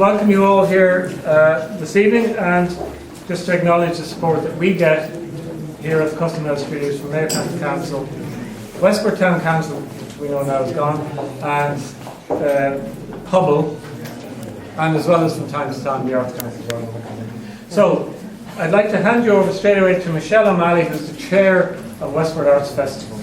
welcome you all here this evening, and just to acknowledge the support that we get here at the Custom House Studios from Mayor County Council, Westport Town Council, which we know now is gone, and Hubble, and as well as from time to time the Arts Council as well. So I'd like to hand you over straight away to Michelle O'Malley, who's the chair of Westport Arts Festival.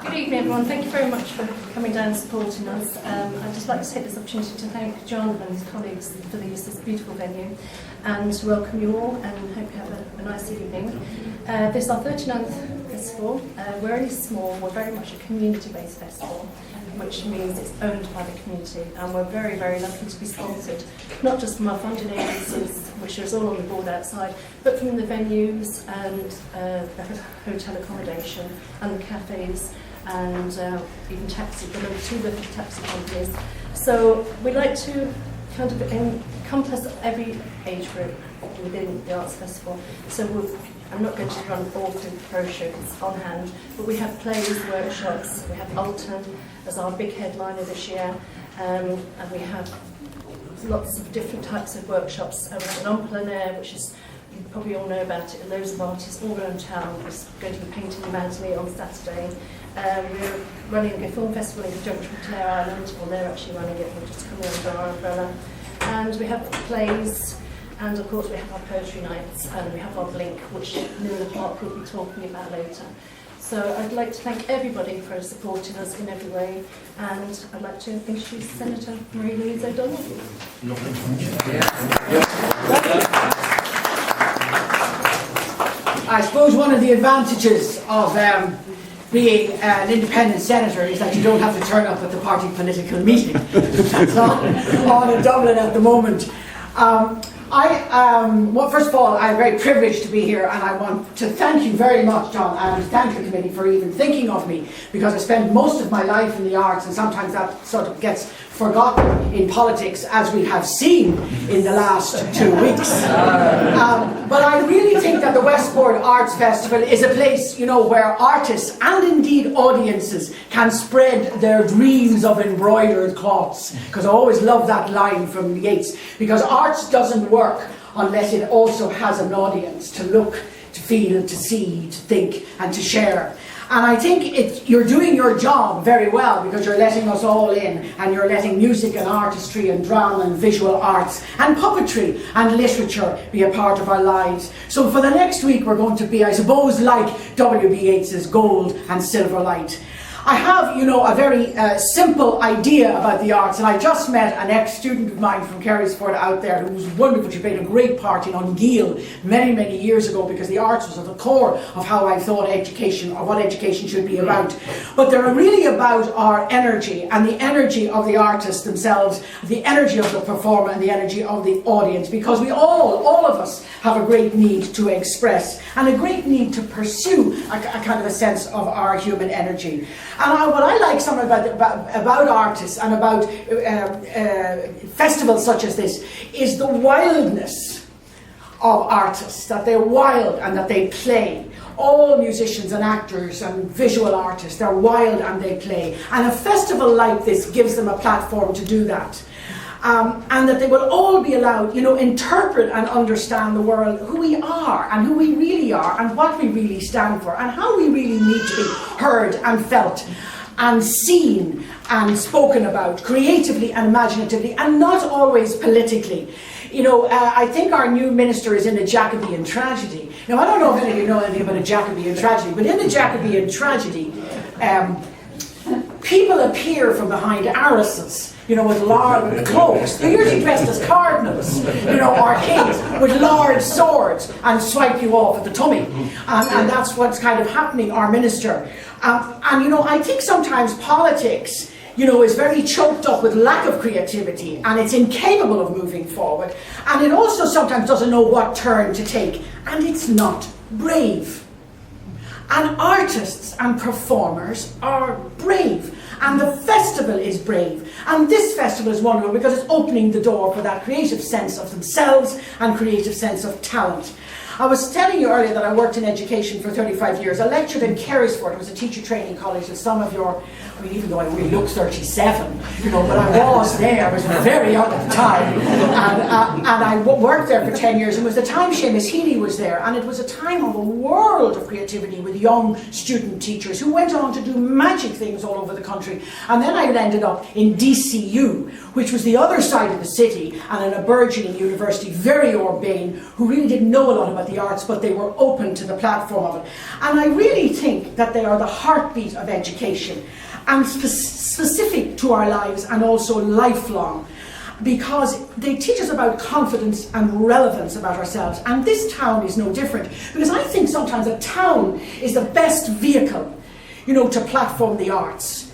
Good evening, everyone. Thank you very much for coming down and supporting us. I'd just like to take this opportunity to thank John and his colleagues for the use of this beautiful venue and to welcome you all and hope you have a nice evening. This is our 39th festival. We're only small, we're very much a community-based festival, which means it's owned by the community, and we're very, very lucky to be sponsored, not just from our funding agencies, which is all on the board outside, but from the venues and the hotel accommodation and the cafes and even two little taxi companies. So we like to kind of encompass every age group within the Arts Festival. So I'm not going to run all the brochures on hand, but we have plays, workshops, we have Alton as our big headliner this year, and we have lots of different types of workshops. We've got En Plein Air, which is, you probably all know about it, loads of artists all around town. We're going to be painting in Malley on Saturday. We're running a film festival in conjunction with Clare Island. Well, they're actually running it, we're just coming under our umbrella. And we have plays, and of course we have our poetry nights, and we have our Blink, which Neil Park will be talking about later. So I'd like to thank everybody for supporting us in every way, and I'd like to introduce Senator Marie-Louise O Donnell. I suppose one of the advantages of being an independent senator is that you don't have to turn up at the party political meeting. That's on in Dublin at the moment. Well, first of all, I'm very privileged to be here, and I want to thank you very much, John, and thank the committee for even thinking of me, because I spent most of my life in the arts, and sometimes that sort of gets forgotten in politics, as we have seen in the last 2 weeks. But I really think that the Westport Arts Festival is a place, you know, where artists and indeed audiences can spread their dreams of embroidered cloths. Because I always love that line from Yeats, because arts doesn't work unless it also has an audience to look, to feel, to see, to think and to share. And I think you're doing your job very well, because you're letting us all in, and you're letting music and artistry and drama and visual arts and puppetry and literature be a part of our lives. So for the next week we're going to be, I suppose, like W.B. Yeats's Gold and Silver Light. I have, you know, a very simple idea about the arts, and I just met an ex-student of mine from Kerrysport out there who was wonderful. She played a great part in Ungeal many, many years ago, because the arts was at the core of how I thought education, or what education should be about. But they're really about our energy, and the energy of the artists themselves, the energy of the performer, and the energy of the audience, because we all of us have a great need to express and a great need to pursue a kind of a sense of our human energy. And what I like something about artists and about festivals such as this is the wildness of artists, that they're wild and that they play. All musicians and actors and visual artists, they're wild and they play. And a festival like this gives them a platform to do that. And that they will all be allowed, you know, interpret and understand the world, who we are and who we really are and what we really stand for and how we really need to be heard and felt and seen and spoken about creatively and imaginatively, and not always politically. You know, I think our new minister is in a Jacobean tragedy. Now, I don't know if any of you know anything about a Jacobean tragedy, but in the Jacobean tragedy, people appear from behind arrases, you know, with large cloaks. They're usually dressed as cardinals, you know, or kings, with large swords, and swipe you off at the tummy. And that's what's kind of happening, our minister. And, you know, I think sometimes politics, you know, is very choked up with lack of creativity, and it's incapable of moving forward. And it also sometimes doesn't know what turn to take, and it's not brave. And artists and performers are brave. And the festival is brave. And this festival is wonderful because it's opening the door for that creative sense of themselves and creative sense of talent. I was telling you earlier that I worked in education for 35 years. I lectured in Kerrysford. It was a teacher training college, and some of your, I mean, even though I really look 37, you know, but I was there. I was very young at the time, and I worked there for 10 years. It was the time Seamus Healy was there, and it was a time of a world of creativity with young student teachers who went on to do magic things all over the country. And then I ended up in DCU, which was the other side of the city, and in a burgeoning university, very urbane, who really didn't know a lot about the arts, but they were open to the platform of it. And I really think that they are the heartbeat of education, and specific to our lives, and also lifelong, because they teach us about confidence and relevance about ourselves. And this town is no different, because I think sometimes a town is the best vehicle, you know, to platform the arts.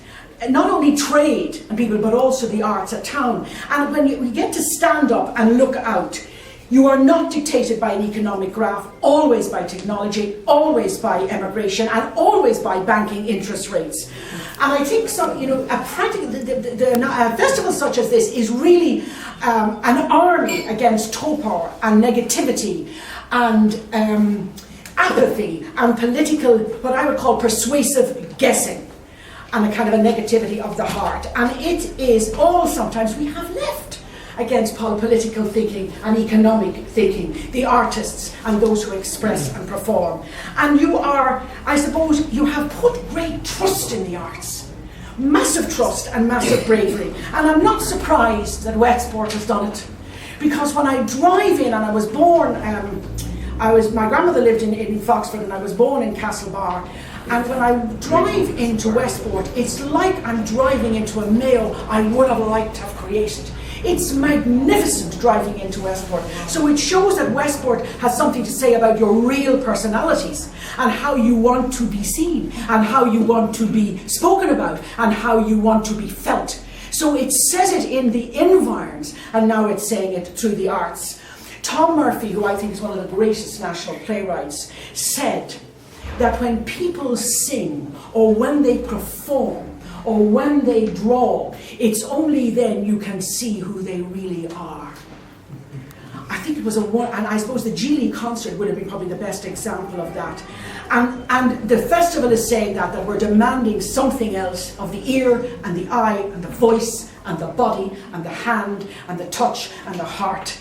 Not only trade and people, but also the arts, a town. And when you get to stand up and look out, you are not dictated by an economic graph, always by technology, always by emigration, and always by banking interest rates. And I think some, you know, a festival such as this is really an army against torpor and negativity and apathy and political, what I would call persuasive guessing, and a kind of a negativity of the heart. And it is all sometimes we have left against political thinking and economic thinking, the artists and those who express and perform. And you are, I suppose, you have put great trust in the arts. Massive trust and massive bravery. And I'm not surprised that Westport has done it. Because when I drive in, and I was born, my grandmother lived in Foxford, and I was born in Castlebar. And when I drive into Westport, it's like I'm driving into a Mayo I would have liked to have created. It's magnificent driving into Westport. So it shows that Westport has something to say about your real personalities, and how you want to be seen, and how you want to be spoken about, and how you want to be felt. So it says it in the environs, and now it's saying it through the arts. Tom Murphy, who I think is one of the greatest national playwrights, said that when people sing, or when they perform, or when they draw, it's only then you can see who they really are. I think it was and I suppose the Geely concert would have been probably the best example of that. And the festival is saying that we're demanding something else of the ear and the eye and the voice and the body and the hand and the touch and the heart.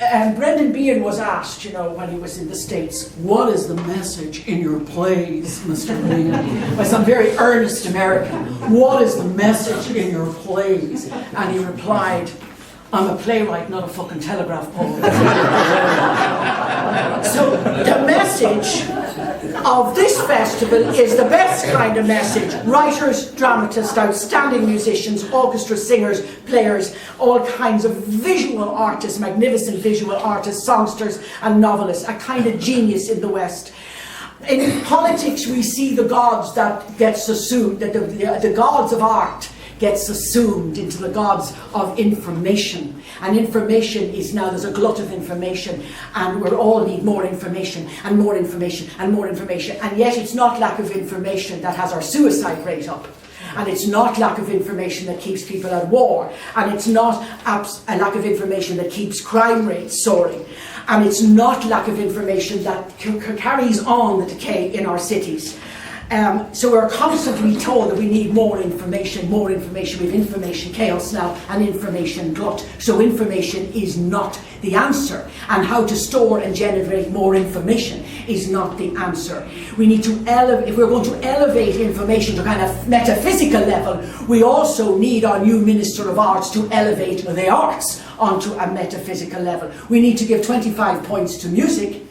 And Brendan Behan was asked, you know, when he was in the States, what is the message in your plays, Mr. Behan? By some very earnest American, what is the message in your plays? And he replied, I'm a playwright, not a fucking telegraph pole. So the message of this festival is the best kind of message. Writers, dramatists, outstanding musicians, orchestra singers, players, all kinds of visual artists, magnificent visual artists, songsters and novelists, a kind of genius in the West. In politics we see the gods that get assumed, that the gods of art gets assumed into the gods of information. And information is now, there's a glut of information, and we all need more information and more information and more information. And yet it's not lack of information that has our suicide rate up. And it's not lack of information that keeps people at war. And it's not a lack of information that keeps crime rates soaring. And it's not lack of information that carries on the decay in our cities. So we're constantly told that we need more information, more information. We have information chaos now and information glut. So information is not the answer. And how to store and generate more information is not the answer. We need to elevate, if we're going to elevate information to kind of metaphysical level, we also need our new Minister of Arts to elevate the arts onto a metaphysical level. We need to give 25 points to music,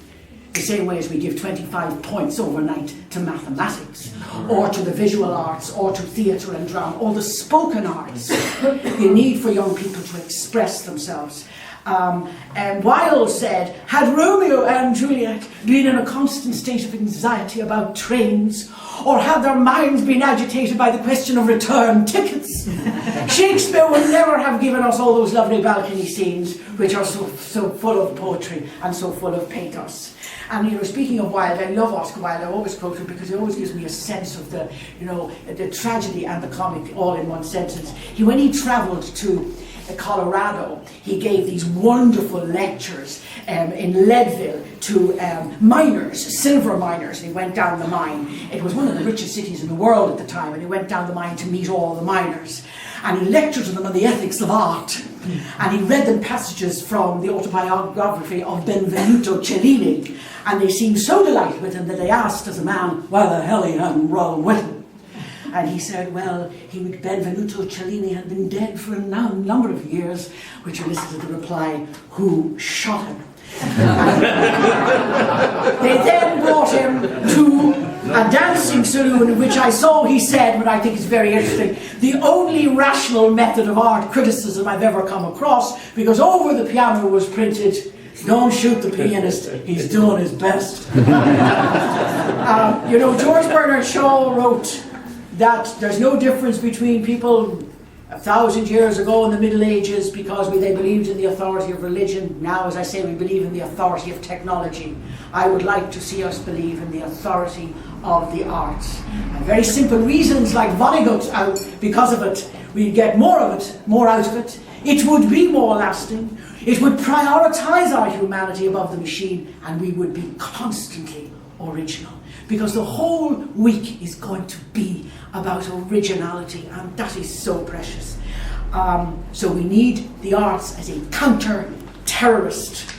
the same way as we give 25 points overnight to mathematics, or to the visual arts, or to theatre and drama, or the spoken arts. The need for young people to express themselves. And Wilde said, had Romeo and Juliet been in a constant state of anxiety about trains, or had their minds been agitated by the question of return tickets, Shakespeare would never have given us all those lovely balcony scenes, which are so full of poetry and so full of pathos. And, you know, speaking of Wilde, I love Oscar Wilde. I always quote him because he always gives me a sense of the tragedy and the comic all in one sentence. When he travelled to Colorado, he gave these wonderful lectures in Leadville to miners, silver miners, and he went down the mine. It was one of the richest cities in the world at the time, and he went down the mine to meet all the miners. And he lectured to them on the ethics of art. And he read them passages from the autobiography of Benvenuto Cellini. And they seemed so delighted with him that they asked as a man why the hell he hadn't run with him. And he said, well, Benvenuto Cellini had been dead for a number of years, which elicited the reply, who shot him? They then brought him to a dancing saloon in which I saw, he said, what I think is very interesting, the only rational method of art criticism I've ever come across, because over the piano was printed, don't shoot the pianist, he's doing his best. George Bernard Shaw wrote that there's no difference between people 1,000 years ago in the Middle Ages because they believed in the authority of religion. Now, as I say, we believe in the authority of technology. I would like to see us believe in the authority of the arts. And very simple reasons like Vonnegut, because of it, we'd get more of it, more out of it. It would be more lasting. It would prioritise our humanity above the machine, and we would be constantly original. Because the whole week is going to be about originality, and that is so precious. So we need the arts as a counter-terrorist.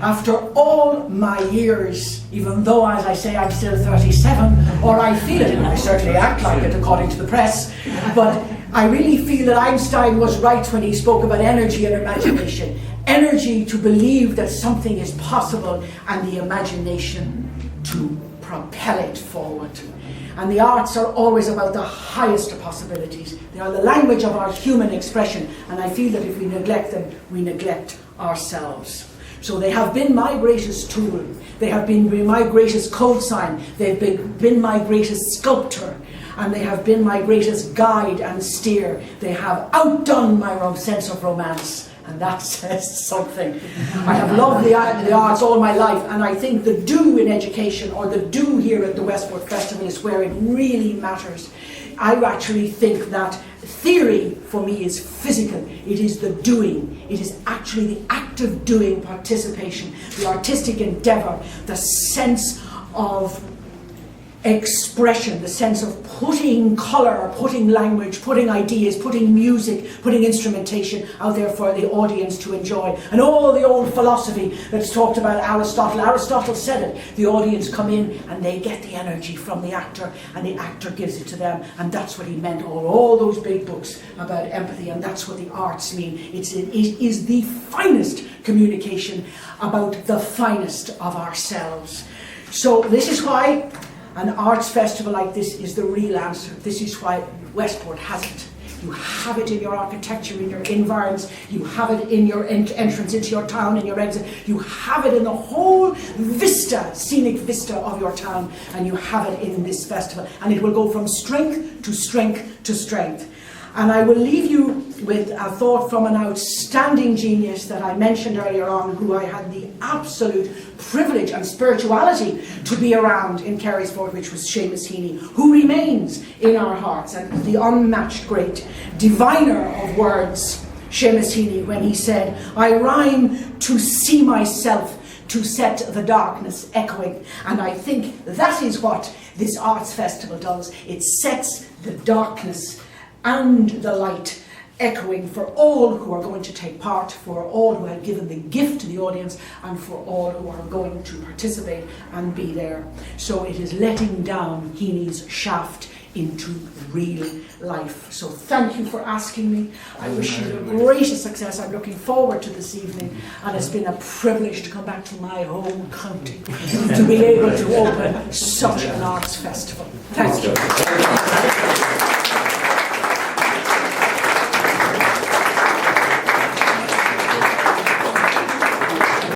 After all my years, even though, as I say, I'm still 37, or I feel it, and I certainly act like it according to the press, but I really feel that Einstein was right when he spoke about energy and imagination. Energy to believe that something is possible, and the imagination to propel it forward. And the arts are always about the highest of possibilities. They are the language of our human expression, and I feel that if we neglect them, we neglect ourselves. So they have been my greatest tool. They have been my greatest code sign. They've been my greatest sculptor. And they have been my greatest guide and steer. They have outdone my sense of romance. And that says something. I have loved the arts all my life, and I think the do in education, or the do here at the Westport Festival, is where it really matters. I actually think that theory for me is physical. It is the doing. It is actually the active doing, participation, the artistic endeavour, the sense of expression, the sense of putting colour, putting language, putting ideas, putting music, putting instrumentation out there for the audience to enjoy. And all the old philosophy that's talked about Aristotle. Aristotle said it. The audience come in and they get the energy from the actor, and the actor gives it to them. And that's what he meant. All those big books about empathy, and that's what the arts mean. It is the finest communication about the finest of ourselves. So this is why an arts festival like this is the real answer. This is why Westport has it. You have it in your architecture, in your environs. You have it in your entrance into your town, in your exit. You have it in the whole vista, scenic vista of your town. And you have it in this festival. And it will go from strength to strength to strength. And I will leave you with a thought from an outstanding genius that I mentioned earlier on, who I had the absolute privilege and spirituality to be around in Carysford, which was Seamus Heaney, who remains in our hearts, and the unmatched great diviner of words, Seamus Heaney, when he said, "I rhyme to see myself, to set the darkness echoing." And I think that is what this arts festival does. It sets the darkness and the light echoing for all who are going to take part, for all who have given the gift to the audience, and for all who are going to participate and be there. So it is letting down Heaney's shaft into real life. So thank you for asking me. I wish you the greatest success. I'm looking forward to this evening, and it's been a privilege to come back to my home county to be able to open such an arts festival. Thank you.